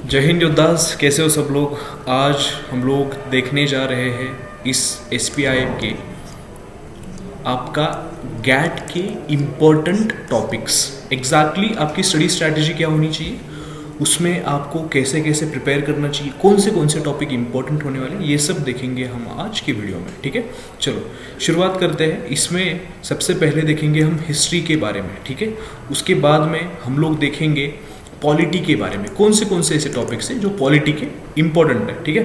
जय हिंद योद्धास, कैसे हो सब लोग। आज हम लोग देखने जा रहे हैं इस एसपीआई के आपका गैट के इम्पोर्टेंट टॉपिक्स। एग्जैक्टली आपकी स्टडी स्ट्रैटेजी क्या होनी चाहिए, उसमें आपको कैसे कैसे प्रिपेयर करना चाहिए, कौन से टॉपिक इंपॉर्टेंट होने वाले, ये सब देखेंगे हम आज की वीडियो में। ठीक है, चलो शुरुआत करते हैं। इसमें सबसे पहले देखेंगे हम हिस्ट्री के बारे में, ठीक है। उसके बाद में हम लोग देखेंगे पॉलिटी के बारे में, कौन से ऐसे टॉपिक्स हैं जो पॉलिटी के इंपॉर्टेंट है, ठीक है।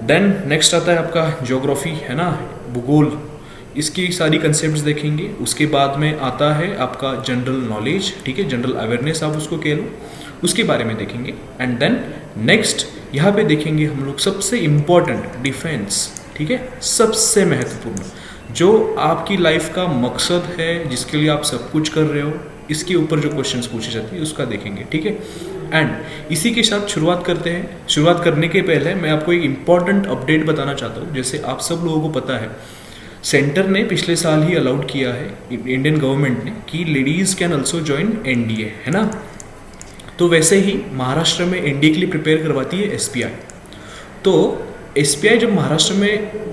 देन नेक्स्ट आता है आपका ज्योग्राफी, है ना, भूगोल, इसकी सारी कंसेप्ट्स देखेंगे। उसके बाद में आता है आपका जनरल नॉलेज, ठीक है, जनरल अवेयरनेस आप उसको कह लो, उसके बारे में देखेंगे। एंड देन नेक्स्ट यहाँ पे देखेंगे हम लोग सबसे इम्पॉर्टेंट डिफेंस, ठीक है, सबसे महत्वपूर्ण जो आपकी लाइफ का मकसद है, जिसके लिए आप सब कुछ कर रहे हो, इसके ऊपर जो क्वेश्चंस पूछे जाते हैं उसका देखेंगे, ठीक है। एंड इसी के साथ शुरुआत करते हैं। शुरुआत करने के पहले मैं आपको एक इम्पॉर्टेंट अपडेट बताना चाहता हूँ। जैसे आप सब लोगों को पता है, सेंटर ने पिछले साल ही अलाउड किया है, इंडियन गवर्नमेंट ने, कि ladies can also join NDA, है ना। तो वैसे ही महाराष्ट्र में एनडीए के लिए प्रिपेयर करवाती है एसपीआई। तो एसपीआई जब महाराष्ट्र में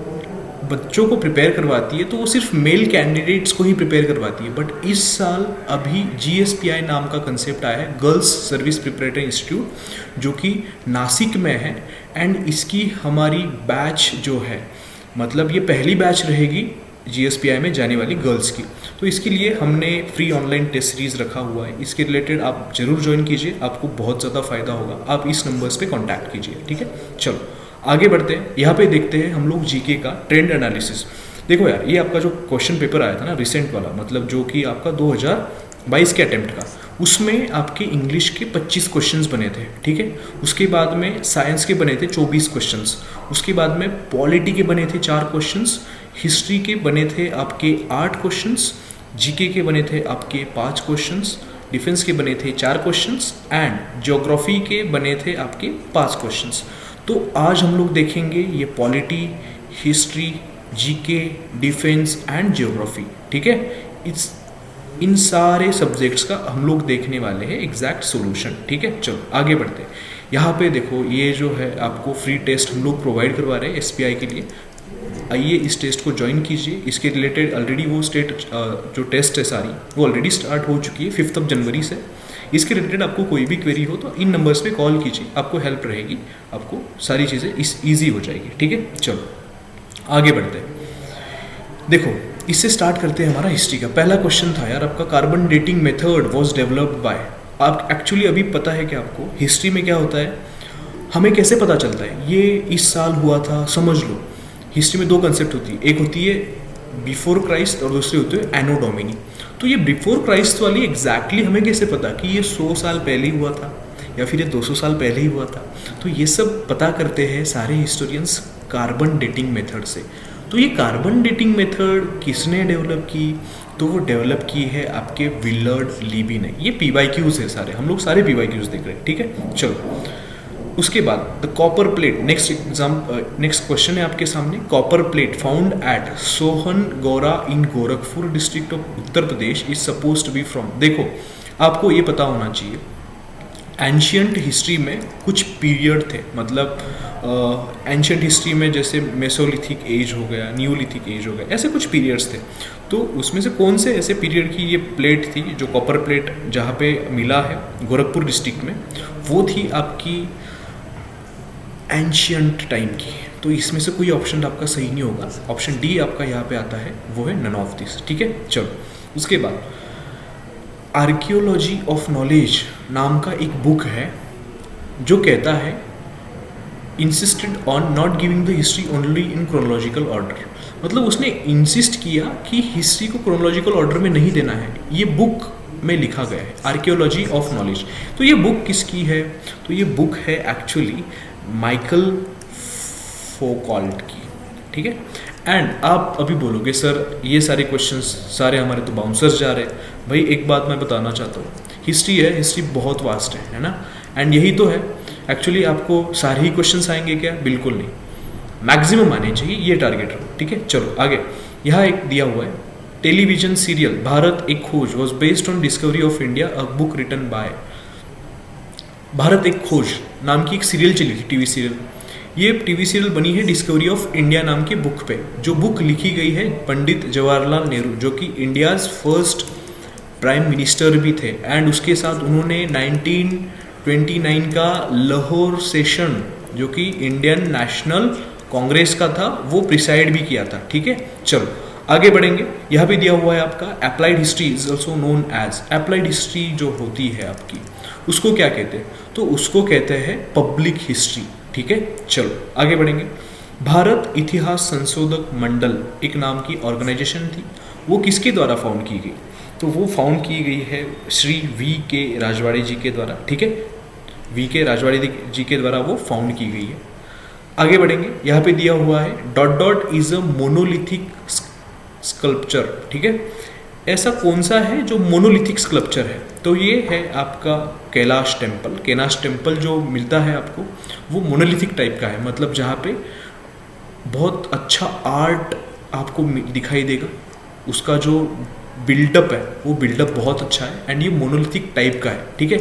बच्चों को प्रिपेयर करवाती है तो वो सिर्फ मेल कैंडिडेट्स को ही प्रिपेयर करवाती है। बट इस साल अभी जीएसपीआई नाम का कंसेप्ट आया है, गर्ल्स सर्विस प्रिपरेटरी इंस्टीट्यूट, जो कि नासिक में है। एंड इसकी हमारी बैच जो है, मतलब ये पहली बैच रहेगी जीएसपीआई में जाने वाली गर्ल्स की। तो इसके लिए हमने फ्री ऑनलाइन टेस्ट सीरीज रखा हुआ है, इसके रिलेटेड आप जरूर ज्वाइन कीजिए, आपको बहुत ज़्यादा फायदा होगा। आप इस नंबर्स पे कांटेक्ट कीजिए, ठीक है। चलो आगे बढ़ते हैं। यहाँ पे देखते हैं हम लोग जीके का ट्रेंड एनालिसिस। देखो यार, ये आपका जो क्वेश्चन पेपर आया था ना रिसेंट वाला, मतलब जो कि आपका 2022 के अटेम्प्ट का, उसमें आपके इंग्लिश के 25 क्वेश्चंस बने थे, ठीक है। उसके बाद में साइंस के बने थे 24 क्वेश्चंस। उसके बाद में पॉलिटी के बने थे 4 क्वेश्चंस, हिस्ट्री के बने थे आपके 8 क्वेश्चंस, जीके के बने थे आपके 5 क्वेश्चंस, डिफेंस के बने थे 4 क्वेश्चंस, एंड ज्योग्राफी के बने थे आपके 5 क्वेश्चंस। तो आज हम लोग देखेंगे ये polity, history, GK, defence and geography, ठीक है। इन सारे सब्जेक्ट्स का हम लोग देखने वाले हैं एग्जैक्ट सॉल्यूशन, ठीक है। चलो आगे बढ़ते हैं। यहाँ पे देखो, ये जो है आपको फ्री टेस्ट हम लोग प्रोवाइड करवा रहे हैं एसपीआई के लिए। आइए इस टेस्ट को ज्वाइन कीजिए। इसके रिलेटेड ऑलरेडी वो जो टेस्ट है सारी, वो ऑलरेडी स्टार्ट हो चुकी है 5 जनवरी से। इसके रिलेटेड आपको कोई भी क्वेरी हो तो इन नंबर्स पे कॉल कीजिए, आपको हेल्प रहेगी, आपको सारी चीज़ें ईजी हो जाएगी, ठीक है। चलो आगे बढ़ते हैं। देखो इससे स्टार्ट करते हैं हमारा हिस्ट्री का। पहला क्वेश्चन था यार आपका, carbon dating method was developed by. आप एक्चुअली अभी पता है कि आपको हिस्ट्री में क्या होता है, हमें कैसे पता चलता है ये इस साल हुआ था, समझ लो। हिस्ट्री में 2 कंसेप्ट होती है, एक होती है बिफोर क्राइस्ट और दूसरी होती है एनो डोमिनी। तो ये बिफोर क्राइस्ट वाली एग्जैक्टली हमें कैसे पता कि ये 100 साल पहले ही हुआ था या फिर ये 200 साल पहले ही हुआ था। तो ये सब पता करते हैं सारे हिस्टोरियंस कार्बन डेटिंग मेथड से। तो ये कार्बन डेटिंग मेथड किसने डेवलप की, तो वो डेवलप की है आपके विलर्ड लीबी ने। ये पीवाईक्यूज है सारे, हम लोग सारे पीवाईक्यूज देख रहे हैं, ठीक है। चलो उसके बाद the copper plate, next question है आपके सामने। Copper plate found at Sohan Gaura in Gorakhpur district of Uttar Pradesh is suppose to be from. देखो आपको ये पता होना चाहिए, एंशियंट हिस्ट्री में कुछ पीरियड थे, मतलब एंशियंट हिस्ट्री में जैसे मेसोलिथिक एज हो गया, न्यूलिथिक एज हो गया, ऐसे कुछ पीरियड्स थे। तो उसमें से कौन से ऐसे पीरियड की ये प्लेट थी, जो कॉपर प्लेट जहाँ पे मिला है गोरखपुर डिस्ट्रिक्ट में, वो थी आपकी एंशियंट टाइम की। तो इसमें से कोई ऑप्शन आपका सही नहीं होगा, ऑप्शन डी आपका यहाँ पे आता है, वो है नन ऑफ दिस, ठीक है। चलो उसके बाद आर्कियोलॉजी ऑफ नॉलेज नाम का एक बुक है जो कहता है insisted on not giving the history only in chronological order. मतलब उसने इंसिस्ट किया कि हिस्ट्री को क्रोनोलॉजिकल ऑर्डर में नहीं देना है, ये बुक में लिखा गया है, आर्कियोलॉजी ऑफ नॉलेज। तो ये बुक किसकी है, तो ये बुक है एक्चुअली माइकल फोकॉल्ट की, ठीक है। एंड आप अभी बोलोगे सर ये सारे क्वेश्चंस सारे हमारे तो बाउंसर्स जा रहे हैं। भाई एक बात मैं बताना चाहता हूँ, हिस्ट्री है, हिस्ट्री बहुत वास्ट है ना। एंड यही तो है एक्चुअली, आपको सारे ही क्वेश्चंस आएंगे क्या, बिल्कुल नहीं, मैक्सिमम आने चाहिए, ये टारगेट रखो, ठीक है। चलो आगे, यहाँ एक दिया हुआ है, television serial Bharat Ek Khoj was based on Discovery of India, a book written by. Bharat Ek Khoj नाम की एक सीरियल चली थी, टीवी सीरियल। ये टीवी सीरियल बनी है डिस्कवरी ऑफ इंडिया नाम की बुक पे, जो बुक लिखी गई है पंडित जवाहरलाल नेहरू, जो कि इंडियाज़ फर्स्ट प्राइम मिनिस्टर भी थे। एंड उसके साथ उन्होंने 1929 का लाहौर सेशन, जो कि इंडियन नेशनल कांग्रेस का था, वो प्रिसाइड भी किया था। ठीक है, चलो आगे बढ़ेंगे। यहाँ पे दिया हुआ है आपका applied history is also known as, applied history जो होती है आपकी, उसको क्या कहते हैं? तो उसको कहते हैं पब्लिक हिस्ट्री। ठीक है, चलो आगे बढ़ेंगे। भारत इतिहास संशोधक मंडल एक नाम की ऑर्गेनाइजेशन थी, वो किसके द्वारा फाउंड की गई? तो वो फाउंड की गई है श्री वी के राजवाड़े जी के द्वारा। ठीक है, वी के राजवाड़े जी के द्वारा वो फाउंड की गई है। आगे बढ़ेंगे, यहाँ पे दिया हुआ है dot dot is a monolithic sculpture. ठीक है, ऐसा कौन सा है जो मोनोलिथिक स्कल्पचर है? तो ये है आपका कैलाश टेम्पल। कैलाश टेम्पल जो मिलता है आपको, वो मोनोलिथिक टाइप का है, मतलब जहाँ पे बहुत अच्छा आर्ट आपको दिखाई देगा, उसका जो बिल्डअप है वो बिल्डअप बहुत अच्छा है, एंड ये मोनोलिथिक टाइप का है। ठीक है,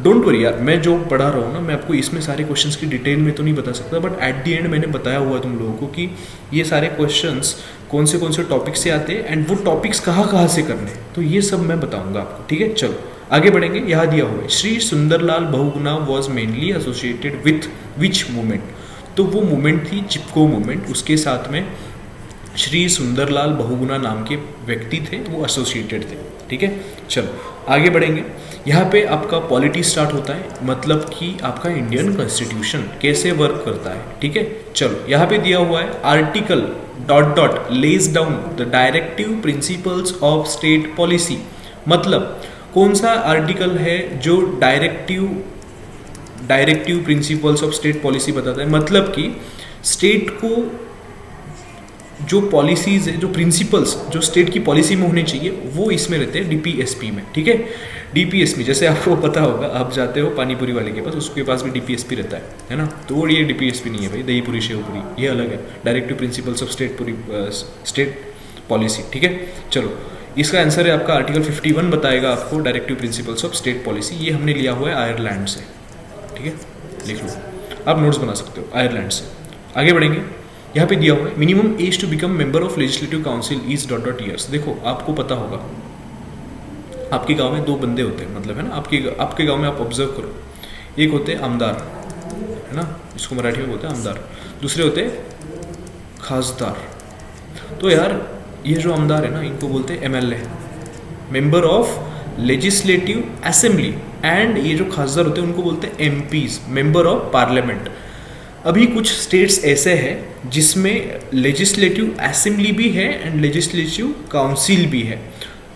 डोंट वरी यार, मैं जो पढ़ा रहा हूँ ना, मैं आपको इसमें सारे क्वेश्चंस की डिटेल में तो नहीं बता सकता, बट एट दी एंड मैंने बताया हुआ है तुम लोगों को कि ये सारे क्वेश्चंस कौन से टॉपिक से आते हैं एंड वो टॉपिक्स कहाँ से करने हैं, तो ये सब मैं बताऊंगा आपको। ठीक है, चलो आगे बढ़ेंगे। यहाँ दिया हुआ है Shri Sundarlal Bahuguna was mainly associated with which movement? तो वो मूवमेंट थी चिपको मूवमेंट, उसके साथ में श्री सुंदरलाल बहुगुणा नाम के व्यक्ति थे, वो एसोसिएटेड थे। ठीक है, चलो आगे बढ़ेंगे। यहाँ पे आपका पॉलिटी स्टार्ट होता है, मतलब कि आपका इंडियन कॉन्स्टिट्यूशन कैसे वर्क करता है। ठीक है, चलो यहाँ पे दिया हुआ है article dot dot lays down the directive principles of state policy. मतलब कौन सा आर्टिकल है जो directive principles of state policy बताता है? मतलब कि स्टेट को जो पॉलिसीज है, जो प्रिंसिपल्स जो स्टेट की पॉलिसी में होने चाहिए, वो इसमें रहते हैं डीपीएसपी में। ठीक है, डीपीएसपी जैसे आपको पता होगा, आप जाते हो पानीपुरी वाले के पास, उसके पास भी डीपीएसपी रहता है ना। तो वो ये डीपीएसपी नहीं है भाई, दही पूरी शेव पूरी, ये अलग है, directive principles of state policy. ठीक है, चलो इसका आंसर है आपका आर्टिकल 51 बताएगा आपको directive principles of state policy. ये हमने लिया हुआ है आयरलैंड से। ठीक है, लिख लो, आप नोट्स बना सकते हो आयरलैंड से। आगे बढ़ेंगे, यहाँ पे दिया हुआ है minimum age to become member of legislative council is dot dot years. देखो आपको पता होगा, आपके गांव में दो बंदे होते हैं, मतलब है ना, आपके गांव में आप ऑब्जर्व करो, एक होते हैं आमदार, है ना, इसको मराठी में बोलते हैं आमदार, दूसरे होते हैं खासदार। तो यार ये जो आमदार है ना, इनको बोलते हैं MLA, member of legislative assembly, and ये जो खासदार होते हैं उनको बोलते हैं एमपीज, मेंबर ऑफ पार्लियामेंट। अभी कुछ स्टेट्स ऐसे हैं जिसमें लेजिस्लेटिव असेंबली भी है एंड लेजिस्लेटिव काउंसिल भी है।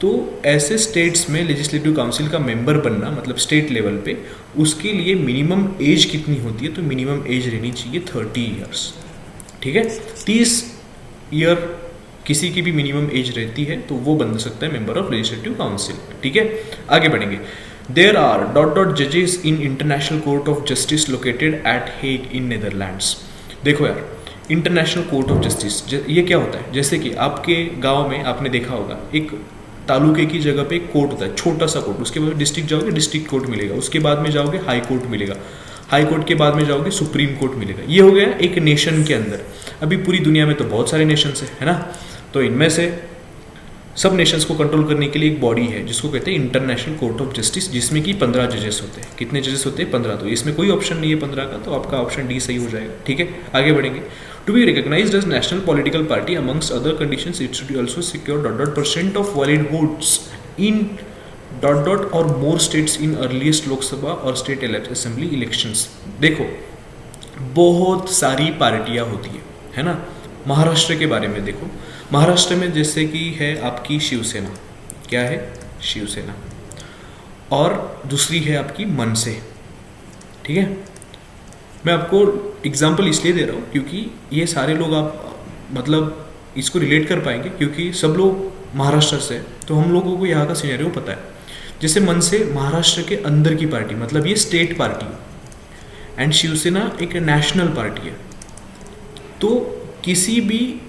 तो ऐसे स्टेट्स में लेजिस्लेटिव काउंसिल का मेंबर बनना, मतलब स्टेट लेवल पे, उसके लिए मिनिमम एज कितनी होती है? तो मिनिमम एज रहनी चाहिए 30 ईयर्स। ठीक है, 30 ईयर किसी की भी मिनिमम एज रहती है तो वो बन सकता है मेंबर ऑफ लेजिस्लेटिव काउंसिल। ठीक है, आगे बढ़ेंगे। There are dot dot judges in International Court of Justice located at Hague in Netherlands। देखो यार, इंटरनेशनल कोर्ट ऑफ जस्टिस ये क्या होता है? जैसे कि आपके गांव में आपने देखा होगा, एक तालुके की जगह पे एक कोर्ट होता है, छोटा सा कोर्ट, उसके बाद डिस्ट्रिक्ट जाओगे डिस्ट्रिक्ट कोर्ट मिलेगा, उसके बाद में जाओगे हाई कोर्ट मिलेगा, हाई कोर्ट के बाद में जाओगे सुप्रीम कोर्ट मिलेगा। ये हो गया एक नेशन के अंदर। अभी पूरी दुनिया में तो बहुत सारे नेशंस है ना, तो इनमें से सब नेशंस को कंट्रोल करने के लिए एक बॉडी है जिसको कहते हैं इंटरनेशनल कोर्ट ऑफ जस्टिस, जिसमें कि 15 जजेस होते हैं। कितने जजेस होते हैं? 15। तो इसमें कोई ऑप्शन नहीं है 15 का, तो आपका ऑप्शन डी सही हो जाएगा। ठीक है, आगे बढ़ेंगे। To be recognised as national political party amongst other conditions it should also secure dot dot % of valid votes in dot dot और more states in earliest Lok Sabha और स्टेट असेंबली इलेक्शंस। देखो बहुत सारी पार्टियां होती है ना। महाराष्ट्र के बारे में देखो, महाराष्ट्र में जैसे कि है आपकी शिवसेना, क्या है? शिवसेना, और दूसरी है आपकी मनसे। ठीक है, मैं आपको एग्जाम्पल इसलिए दे रहा हूँ क्योंकि ये सारे लोग आप मतलब इसको रिलेट कर पाएंगे, क्योंकि सब लोग महाराष्ट्र से, तो हम लोगों को यहाँ का सिनेरियो पता है। जैसे मनसे महाराष्ट्र के अंदर की पार्टी, मतलब ये स्टेट पार्टी है, एंड शिवसेना एक नेशनल पार्टी है। तो किसी भी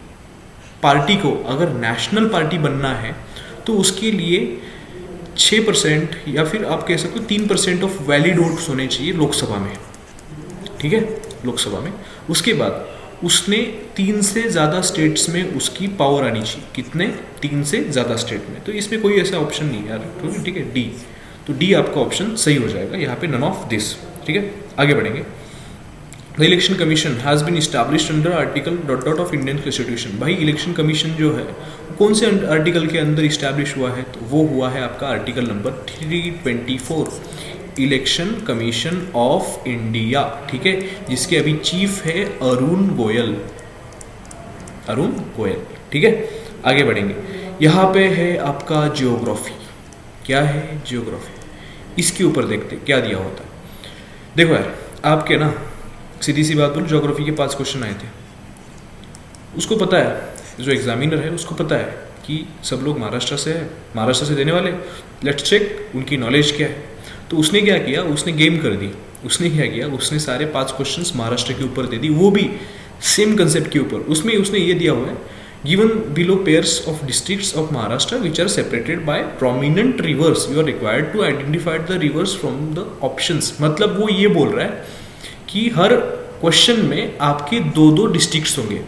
पार्टी को अगर नेशनल पार्टी बनना है तो उसके लिए 6% या फिर आप कह सकते हो 3% ऑफ वैलिड वोट्स होने चाहिए लोकसभा में, ठीक है, लोकसभा में। उसके बाद उसने 3 से ज़्यादा स्टेट्स में उसकी पावर आनी चाहिए। कितने? 3 से ज़्यादा स्टेट में। तो इसमें कोई ऐसा ऑप्शन नहीं है यार, ठीक है, डी। तो डी आपका ऑप्शन सही हो जाएगा यहाँ पे, नन ऑफ दिस, ठीक है। आगे बढ़ेंगे। The election commission has been established under article ... of Indian constitution. भाई इलेक्शन कमीशन जो है कौन से आर्टिकल के अंदर इस्टेब्लिश हुआ है? तो वो हुआ है आपका article number 324, election commission of India, ठीक है, जिसके अभी चीफ है अरुण गोयल, अरुण गोयल, ठीक है। आगे बढ़ेंगे। यहाँ पे है आपका जियोग्राफी। क्या है? जियोग्राफी। इसके ऊपर देखते क्या दिया होता है। देखो यार, आपके ना सीधी सी बात बोलो, ज्योग्राफी के 5 क्वेश्चन आए थे। उसको पता है, जो एग्जामिनर है उसको पता है कि सब लोग महाराष्ट्र से है, महाराष्ट्र से देने वाले, लेट्स चेक उनकी नॉलेज क्या है। तो उसने क्या किया? उसने गेम कर दी। उसने क्या किया? उसने सारे 5 क्वेश्चंस महाराष्ट्र के ऊपर दे दी, वो भी सेम कंसेप्ट के ऊपर। उसमें उसने ये दिया हुआ है, given below pairs of districts of Maharashtra which are separated by prominent rivers, you are required to identify the rivers from the options. मतलब वो ये बोल रहा है कि हर क्वेश्चन में आपके 2-2 डिस्ट्रिक्ट्स होंगे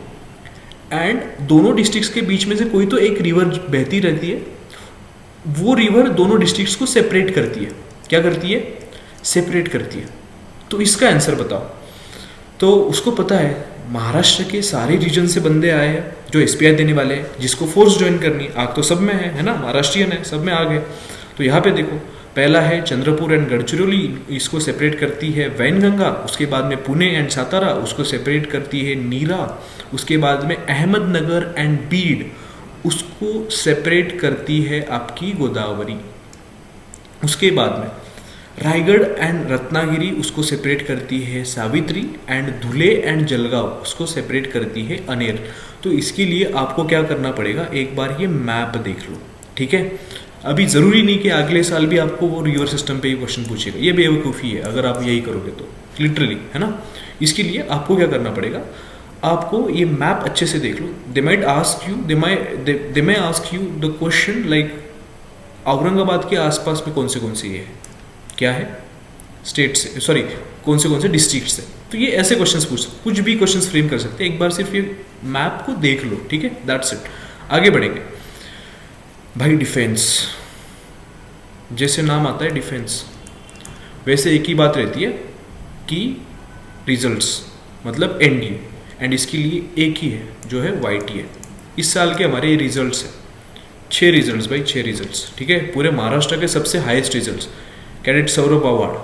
एंड दोनों डिस्ट्रिक्ट्स के बीच में से कोई तो एक रिवर बहती रहती है, वो रिवर दोनों डिस्ट्रिक्ट्स को सेपरेट करती है। क्या करती है? सेपरेट करती है। तो इसका आंसर बताओ। तो उसको पता है महाराष्ट्र के सारे रीजन से बंदे आए हैं जो एसपीआई देने वाले हैं, जिसको फोर्स ज्वाइन करनी। आग तो सब में है ना, महाराष्ट्रियन है, सब में आग है। तो यहाँ पे देखो, पहला है चंद्रपुर एंड गढ़चिरौली, इसको सेपरेट करती है वैनगंगा। उसके बाद में पुणे एंड सातारा, उसको सेपरेट करती है नीरा। उसके बाद में अहमदनगर एंड बीड, उसको सेपरेट करती है आपकी गोदावरी। उसके बाद में रायगढ़ एंड रत्नागिरी, उसको सेपरेट करती है Savitri. And Dhule and Jalgaon, उसको सेपरेट करती है अनेर। तो इसके लिए आपको क्या करना पड़ेगा, एक बार ये मैप देख लो, ठीक है। अभी ज़रूरी नहीं कि अगले साल भी आपको वो रिवर सिस्टम पे ही क्वेश्चन पूछेगा, ये बेवकूफ़ी है अगर आप यही करोगे तो, लिटरली, है ना। इसके लिए आपको क्या करना पड़ेगा, आपको ये मैप अच्छे से देख लो। They might ask you, they may ask you the question like Aurangabad के आसपास में कौन से ये है, क्या है, स्टेट से, सॉरी कौन से डिस्ट्रिक्ट से। तो ये ऐसे क्वेश्चंस पूछ, कुछ भी क्वेश्चंस फ्रेम कर सकते हैं। एक बार सिर्फ ये मैप को देख लो, ठीक है, दैट्स इट। आगे बढ़ेंगे भाई। डिफेंस, जैसे नाम आता है डिफेंस, वैसे एक ही बात रहती है कि रिजल्ट्स, मतलब एनडीए, एंड इसके लिए एक ही है जो है वाईटी है। इस साल के हमारे ये रिजल्ट्स है, 6 रिजल्ट्स भाई, 6 रिजल्ट्स, ठीक है। पूरे महाराष्ट्र के सबसे हाईएस्ट रिजल्ट्स। कैडेट सौरभ अवार्ड,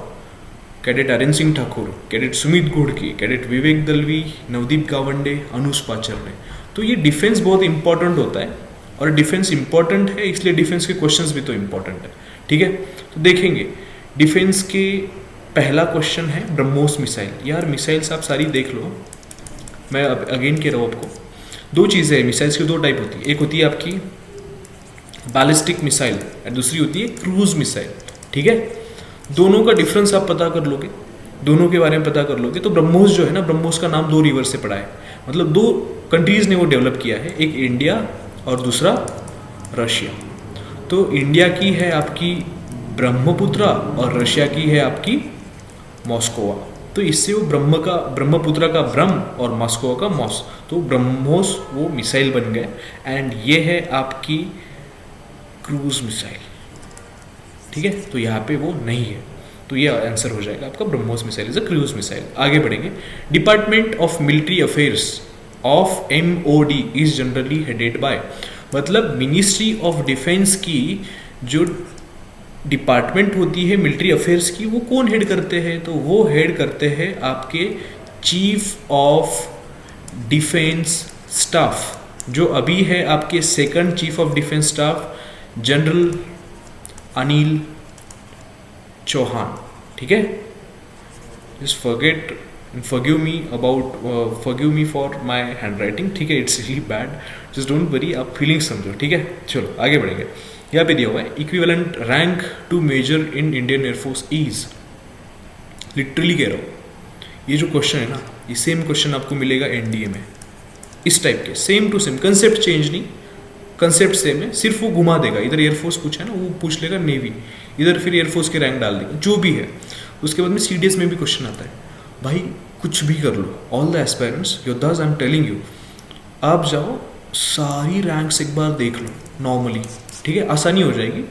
cadet Aryan Singh Thakur, cadet Sumit Ghodki, cadet Vivek Dalvi, Navdeep Gawande, Anuj Pacharne. तो ये डिफेंस बहुत इंपॉर्टेंट होता है, और डिफेंस इंपॉर्टेंट है इसलिए डिफेंस के क्वेश्चंस भी तो इंपॉर्टेंट है, ठीक है। तो देखेंगे डिफेंस के पहला क्वेश्चन है ब्रह्मोस मिसाइल। यार मिसाइल्स आप सारी देख लो, मैं अब अगेन कह रहा हूँ आपको, 2 चीज़ें हैं मिसाइल्स की, 2 टाइप होती है। एक होती है आपकी बैलिस्टिक मिसाइल और दूसरी होती है क्रूज मिसाइल, ठीक है। दोनों का डिफरेंस आप पता कर लोगे, दोनों के बारे में पता कर लोगे। तो ब्रह्मोस जो है ना, ब्रह्मोस का नाम 2 रिवर से पड़ा है, मतलब 2 कंट्रीज ने वो डेवलप किया है, एक इंडिया और दूसरा रशिया। तो इंडिया की है आपकी ब्रह्मपुत्रा और रशिया की है आपकी मॉस्कोवा। तो इससे वो ब्रह्मपुत्रा का ब्रह्म और मॉस्कोवा का मॉस, तो ब्रह्मोस वो मिसाइल बन गए। एंड ये है आपकी क्रूज मिसाइल, ठीक है। तो यहाँ पे वो नहीं है, तो ये आंसर हो जाएगा आपका BrahMos missile is a cruise missile. आगे बढ़ेंगे। Department of military affairs of MOD is generally headed by, मतलब मिनिस्ट्री ऑफ डिफेंस की जो डिपार्टमेंट होती है मिलिट्री अफेयर्स की, वो कौन हेड करते हैं? तो वो हेड करते हैं आपके चीफ ऑफ डिफेंस स्टाफ, जो अभी है आपके 2nd chief of defence staff, general Anil Chauhan, ठीक है। Just forgive me for my handwriting, ठीक है, it's really bad, just don't worry, आप फीलिंग समझो, ठीक है। चलो आगे बढ़ेंगे। यहाँ पे दिया हुआ है equivalent rank to major in Indian air force is, literally कह रहा हूँ, ये जो क्वेश्चन है ना, ये सेम क्वेश्चन आपको मिलेगा एनडीए में, इस टाइप के, same to same, concept change नहीं, कंसेप्ट सेम है, सिर्फ वो घुमा देगा, इधर एयरफोर्स पूछा है ना वो पूछ लेगा नेवी, इधर फिर एयरफोर्स के रैंक डाल देगा, जो भी है। उसके बाद में CDS में भी क्वेश्चन आता है, भाई कुछ भी कर लो, ऑल द एस्पायरेंट्स योद्धास आई एम टेलिंग यू, आप जाओ सारी रैंक्स एक बार देख लो नॉर्मली, ठीक है, आसानी हो जाएगी,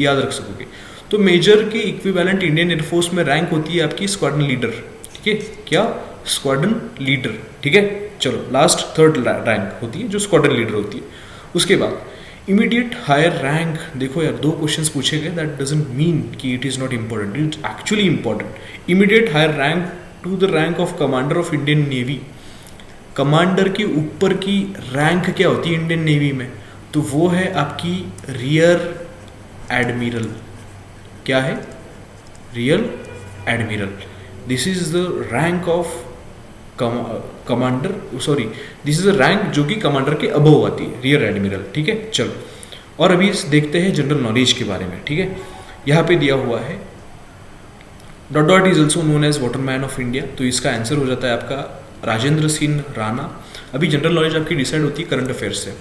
याद रख सकोगे। तो मेजर के इक्विवेलेंट इंडियन एयरफोर्स में रैंक होती है आपकी स्क्वाड्रन लीडर, ठीक है, क्या स्क्वाड्रन लीडर, ठीक है। चलो लास्ट थर्ड रैंक होती है जो स्क्वाड्रन लीडर होती है। उसके बाद इमीडिएट हायर रैंक, देखो यार 2 क्वेश्चंस पूछे गए, दैट डजंट मीन कि it is not important, it is actually important. Immediate higher rank to the rank of commander of Indian navy, commander के ऊपर की रैंक क्या होती है इंडियन नेवी में, तो वो है आपकी रियर एडमिरल। क्या है? Rear admiral. This is the rank of commander, sorry this is a rank जो कि कमांडर के अबव आती है, रियर एडमिरल, ठीक है। चलो और अभी देखते हैं जनरल नॉलेज के बारे में, ठीक है। यहाँ पे दिया हुआ है dot dot is also known as waterman of India, तो इसका आंसर हो जाता है आपका राजेंद्र सिंह राणा। अभी जनरल नॉलेज आपकी डिसाइड होती है करंट अफेयर्स से,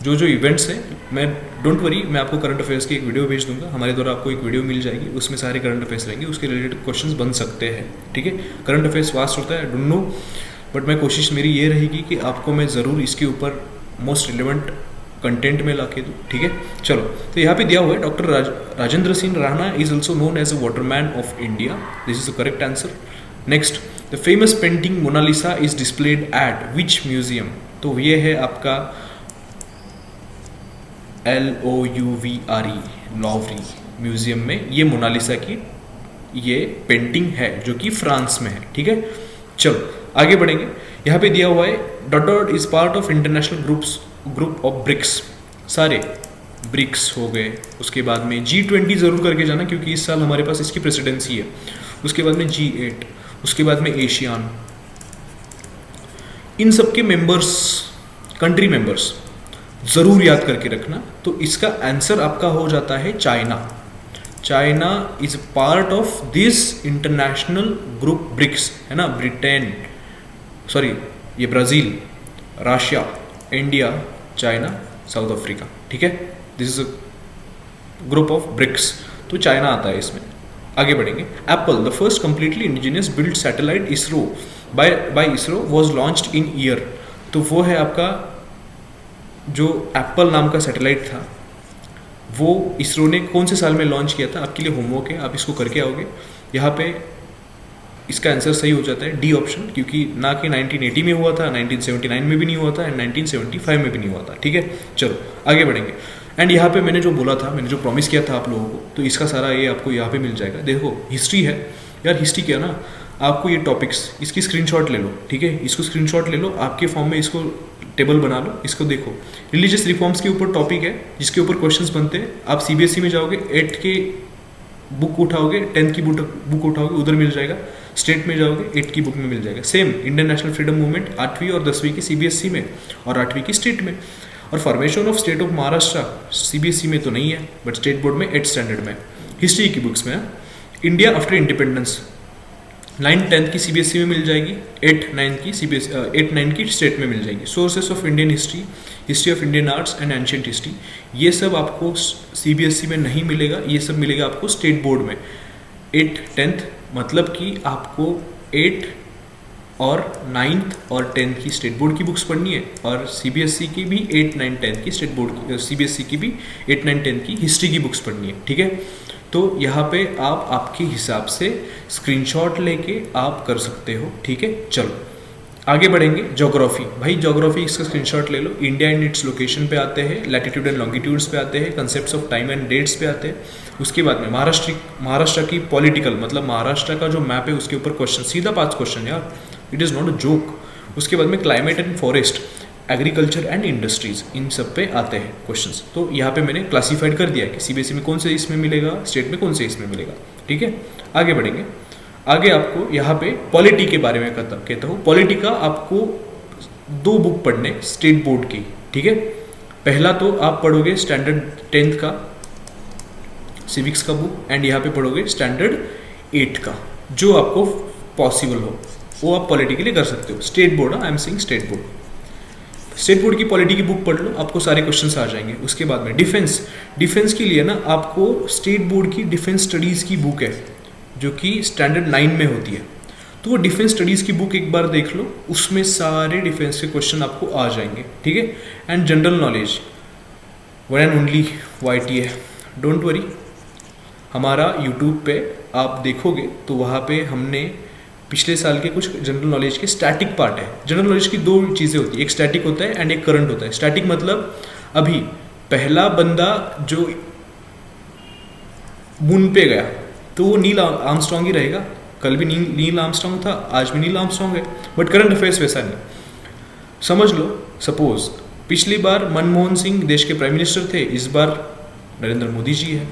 जो जो इवेंट्स हैं, मैं डोंट वरी, मैं आपको करंट अफेयर्स की एक वीडियो भेज दूंगा, हमारे द्वारा आपको एक वीडियो मिल जाएगी, उसमें सारे करंट अफेयर्स रहेंगे, उसके रिलेटेड क्वेश्चंस बन सकते हैं, ठीक है। करंट अफेयर्स वास्ट होता है, डोंट नो, बट मैं कोशिश मेरी ये रहेगी कि आपको मैं ज़रूर इसके ऊपर मोस्ट रिलेवेंट कंटेंट में ला के दूँ, ठीक है। चलो तो यहाँ पे दिया हुआ है doctor Rajendra Singh Rana is also known as a waterman of India, this is the correct answer. Next, the famous painting Mona Lisa is displayed at which museum, तो ये है आपका LOUVRE लॉवरी म्यूजियम में ये मोनालिसा की ये पेंटिंग है जो कि फ्रांस में है, ठीक है। चलो आगे बढ़ेंगे, यहाँ पे दिया हुआ है dot dot is part of international group of BRICS, सारे ब्रिक्स हो गए। उसके बाद में G20 जरूर करके जाना क्योंकि इस साल हमारे पास इसकी प्रेसिडेंसी है। उसके बाद में G8, उसके बाद में एशियान, इन सब के मेंबर्स, कंट्री मेंबर्स जरूर याद करके रखना। तो इसका आंसर आपका हो जाता है China. China is part of this international group BRICS, है ना। ब्रिटेन, सॉरी ये Brazil, Russia, India, China, South Africa, ठीक है। This is a group of BRICS, तो चाइना आता है इसमें। आगे बढ़ेंगे, Apple the first completely indigenous build satellite ISRO by ISRO was launched in year, तो वो है आपका जो एप्पल नाम का सैटेलाइट था वो इसरो ने कौन से साल में लॉन्च किया था। आपके लिए होमवर्क है, आप इसको करके आओगे। यहाँ पे इसका आंसर सही हो जाता है डी ऑप्शन, क्योंकि ना कि 1980 में हुआ था, 1979 में भी नहीं हुआ था, एंड 1975 में भी नहीं हुआ था, ठीक है। चलो आगे बढ़ेंगे, एंड यहाँ पे मैंने जो बोला था, मैंने जो प्रॉमिस किया था आप लोगों को, तो इसका सारा ये आपको यहाँ पे मिल जाएगा। देखो हिस्ट्री है यार, हिस्ट्री क्या ना, आपको ये टॉपिक्स इसकी स्क्रीनशॉट ले लो, ठीक है। इसको स्क्रीनशॉट ले लो, आपके फॉर्म में इसको टेबल बना लो, इसको देखो। रिलीजियस रिफॉर्म्स के ऊपर टॉपिक है जिसके ऊपर क्वेश्चंस बनते हैं। आप CBSE में जाओगे, 8th के बुक उठाओगे, 10th की बुक उठाओगे, उधर मिल जाएगा। स्टेट में जाओगे, 8th की बुक में मिल जाएगा। Same Indian national freedom movement 8वीं और 10वीं की CBSE में और 8वीं की स्टेट में। और formation of state of Maharashtra CBSE में तो नहीं है, बट स्टेट बोर्ड में 8th स्टैंडर्ड में, हिस्ट्री की बुक्स में। India after independence 9th 10th की CBSE में मिल जाएगी, 8th 9th की 8th 9th की स्टेट में मिल जाएगी। Sources of Indian history, history of Indian arts and ancient history, ये सब आपको CBSE में नहीं मिलेगा, ये सब मिलेगा आपको स्टेट बोर्ड में। 8th 10th मतलब कि आपको 8th और 9th और 10th की स्टेट बोर्ड की बुक्स पढ़नी है, और CBSE की भी 8th 9th 10th की स्टेट बोर्ड की, CBSE की भी 8th 9th 10th की हिस्ट्री की बुक्स पढ़नी है, ठीक है। तो यहाँ पे आप आपके हिसाब से स्क्रीनशॉट लेके आप कर सकते हो, ठीक है। चलो आगे बढ़ेंगे, ज्योग्राफी। भाई ज्योग्राफी इसका स्क्रीनशॉट ले लो। इंडिया एंड इट्स लोकेशन पे आते हैं, लैटिट्यूड एंड लॉन्गिट्यूड्स पे आते हैं, concepts of time and dates पे आते हैं। उसके बाद में महाराष्ट्र की पॉलिटिकल, मतलब महाराष्ट्र का जो मैप है उसके ऊपर क्वेश्चन, सीधा 5 क्वेश्चन यार, it is not a joke. उसके बाद में climate and forest, agriculture and industries, इन सब पे आते हैं क्वेश्चंस। तो यहाँ पे मैंने क्लासीफाइड कर दिया कि CBSE में कौन से इसमें मिलेगा, स्टेट में कौन से इसमें मिलेगा, ठीक है। आगे बढ़ेंगे, आगे आपको यहाँ पे पॉलिटी के बारे में कहता हूँ। पॉलिटी का आपको 2 बुक पढ़ने स्टेट बोर्ड की, ठीक है। पहला तो आप पढ़ोगे स्टैंडर्ड 10th का सिविक्स का बुक, एंड यहाँ पे पढ़ोगे स्टैंडर्ड 8 का, जो आपको पॉसिबल हो वो आप पॉलिटी के लिए कर सकते हो। State board, I am saying state board. State board की पॉलिटी की बुक पढ़ लो, आपको सारे क्वेश्चंस आ जाएंगे। उसके बाद में डिफेंस के लिए ना आपको स्टेट बोर्ड की डिफेंस स्टडीज़ की बुक है जो कि स्टैंडर्ड 9 में होती है, तो वो डिफेंस स्टडीज़ की बुक एक बार देख लो, उसमें सारे डिफेंस के क्वेश्चन आपको आ जाएंगे, ठीक है। And general knowledge one and only YTA, don't worry, हमारा यूट्यूब पे आप देखोगे तो वहाँ पे हमने पिछले साल के कुछ जनरल नॉलेज के स्टैटिक पार्ट है। जनरल नॉलेज की 2 चीज़ें होती है, एक स्टैटिक होता है एंड एक करंट होता है। स्टैटिक मतलब अभी पहला बंदा जो मून पे गया तो वो नील आर्मस्ट्रॉन्ग ही रहेगा, कल भी नील आर्मस्ट्रॉन्ग था, आज भी नील आर्मस्ट्रॉन्ग है, बट करंट अफेयर्स वैसा नहीं। समझ लो, सपोज पिछली बार मनमोहन सिंह देश के प्राइम मिनिस्टर थे, इस बार नरेंद्र मोदी जी है,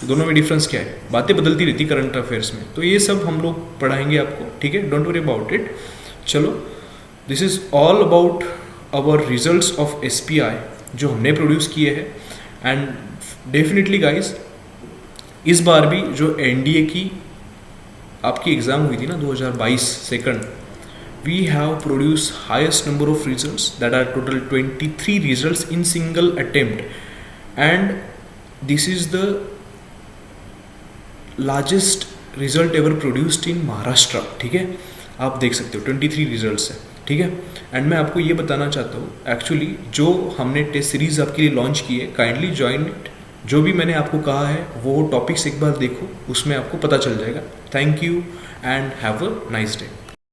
तो दोनों में डिफरेंस क्या है? बातें बदलती रहती करंट अफेयर्स में, तो ये सब हम लोग पढ़ाएंगे आपको, ठीक है, डोंट वरी अबाउट इट। चलो, this is all about our results of SPI जो हमने प्रोड्यूस किए हैं। एंड डेफिनेटली गाइज, इस बार भी जो NDA की आपकी एग्ज़ाम हुई थी ना 2022 second, we have produce highest number of results, that are total 23 results in single attempt, and this is the largest result ever produced in Maharashtra, ठीक है। आप देख सकते हो 23 रिजल्ट्स है, ठीक है। एंड मैं आपको ये बताना चाहता हूँ, एक्चुअली जो हमने टेस्ट सीरीज आपके लिए लॉन्च की है, काइंडली ज्वाइन इट। जो भी मैंने आपको कहा है वो टॉपिक्स एक बार देखो, उसमें आपको पता चल जाएगा। Thank you and have a nice day.